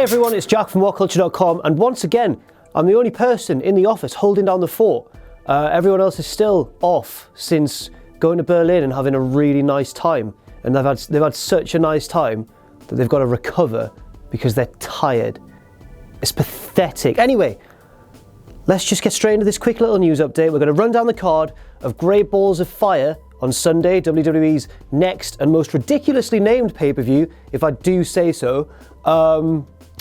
Hey everyone, it's Jack from WhatCulture.com, and once again, I'm the only person in the office holding down the fort. Everyone else is still off since going to Berlin and having a really nice time. And they've had such a nice time that they've got to recover because they're tired. It's pathetic. Anyway, let's just get straight into this quick little news update. We're going to run down the card of Great Balls of Fire on Sunday, WWE's next and most ridiculously named pay-per-view, if I do say so.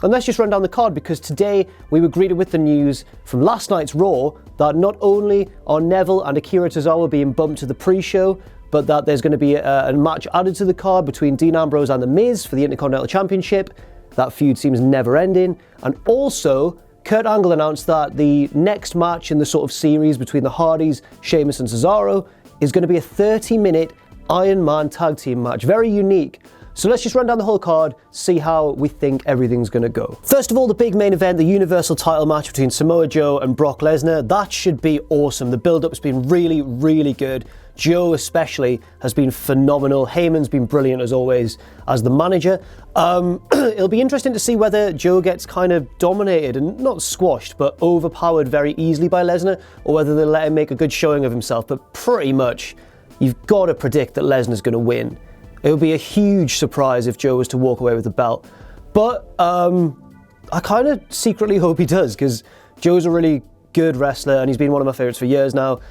And let's just run down the card, because today we were greeted with the news from last night's Raw that not only are Neville and Akira Tozawa being bumped to the pre-show, but that there's going to be a match added to the card between Dean Ambrose and The Miz for the Intercontinental Championship. That feud seems never ending. And also, Kurt Angle announced that the next match in the sort of series between the Hardys, Sheamus and Cesaro is going to be a 30-minute Iron Man tag team match. Very unique. So let's just run down the whole card, see how we think everything's going to go. First of all, the big main event, the Universal title match between Samoa Joe and Brock Lesnar. That should be awesome. The build-up's been really, really good. Joe especially has been phenomenal. Heyman's been brilliant as always as the manager. It'll be interesting to see whether Joe gets kind of dominated and not squashed, but overpowered very easily by Lesnar, or whether they'll let him make a good showing of himself. But pretty much, you've got to predict that Lesnar's going to win. It would be a huge surprise if Joe was to walk away with the belt. But I kind of secretly hope he does, because Joe's a really good wrestler and he's been one of my favourites for years now.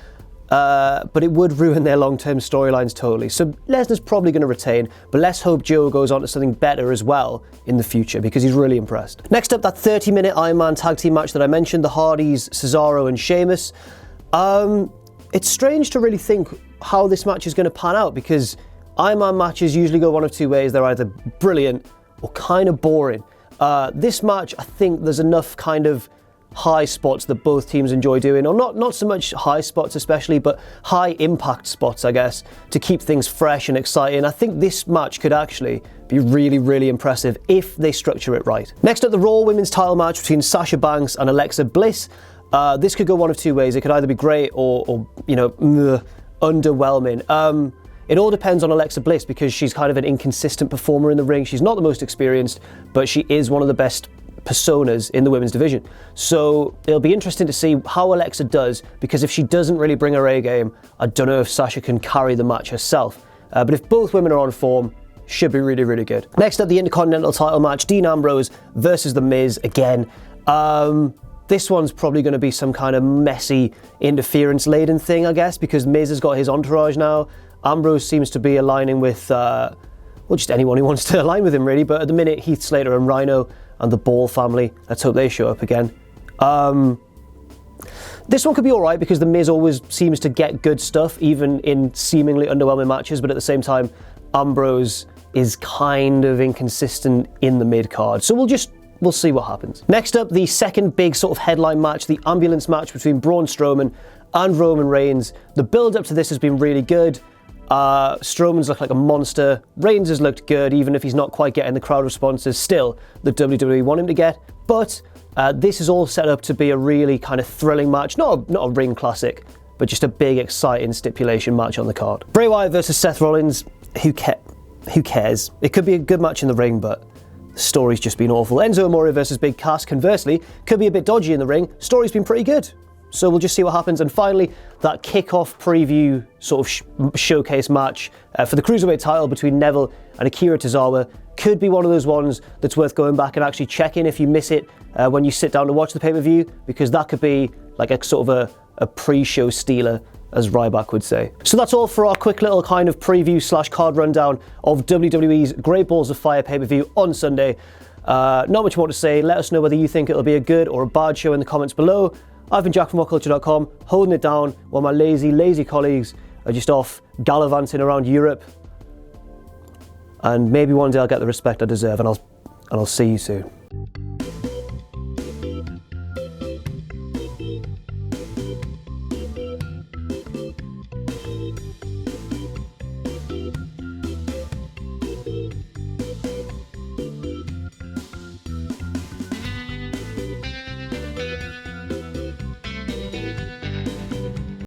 But it would ruin their long-term storylines totally. So Lesnar's probably going to retain, but let's hope Joe goes on to something better as well in the future, because he's really impressed. Next up, that 30-minute Iron Man tag team match that I mentioned, the Hardys, Cesaro and Sheamus. It's strange to really think how this match is going to pan out, because Iron Man matches usually go one of two ways. They're either brilliant or kind of boring. This match, I think there's enough kind of high spots that both teams enjoy doing, or not so much high spots especially, but high impact spots, I guess, to keep things fresh and exciting. I think this match could actually be really, really impressive if they structure it right. Next up, the Raw Women's title match between Sasha Banks and Alexa Bliss. This could go one of two ways. It could either be great or underwhelming. It all depends on Alexa Bliss, because she's kind of an inconsistent performer in the ring. She's not the most experienced, but she is one of the best personas in the women's division. So it'll be interesting to see how Alexa does, because if she doesn't really bring her A game, I don't know if Sasha can carry the match herself. But if both women are on form, should be really, really good. Next up, the Intercontinental title match, Dean Ambrose versus The Miz again. This one's probably going to be some kind of messy, interference-laden thing, I guess, because Miz has got his entourage now. Ambrose seems to be aligning with, just anyone who wants to align with him, really. But at the minute, Heath Slater and Rhino and the Ball family, let's hope they show up again. This one could be all right, because The Miz always seems to get good stuff, even in seemingly underwhelming matches. But at the same time, Ambrose is kind of inconsistent in the mid-card. So we'll see what happens. Next up, the second big sort of headline match, the ambulance match between Braun Strowman and Roman Reigns. The build-up to this has been really good. Strowman's looked like a monster. Reigns has looked good, even if he's not quite getting the crowd responses still that WWE want him to get. But this is all set up to be a really kind of thrilling match. Not a ring classic, but just a big, exciting stipulation match on the card. Bray Wyatt versus Seth Rollins. Who cares? It could be a good match in the ring, but the story's just been awful. Enzo Amore versus Big Cass, conversely, could be a bit dodgy in the ring. Story's been pretty good. So we'll just see what happens. And finally, that kickoff preview sort of showcase match for the Cruiserweight title between Neville and Akira Tozawa could be one of those ones that's worth going back and actually checking if you miss it when you sit down to watch the pay-per-view, because that could be like a sort of a pre-show stealer, as Ryback would say. So that's all for our quick little kind of preview / card rundown of WWE's Great Balls of Fire pay-per-view on Sunday. Not much more to say. Let us know whether you think it'll be a good or a bad show in the comments below. I've been Jack from WhatCulture.com, holding it down while my lazy colleagues are just off gallivanting around Europe. And maybe one day I'll get the respect I deserve, and I'll see you soon.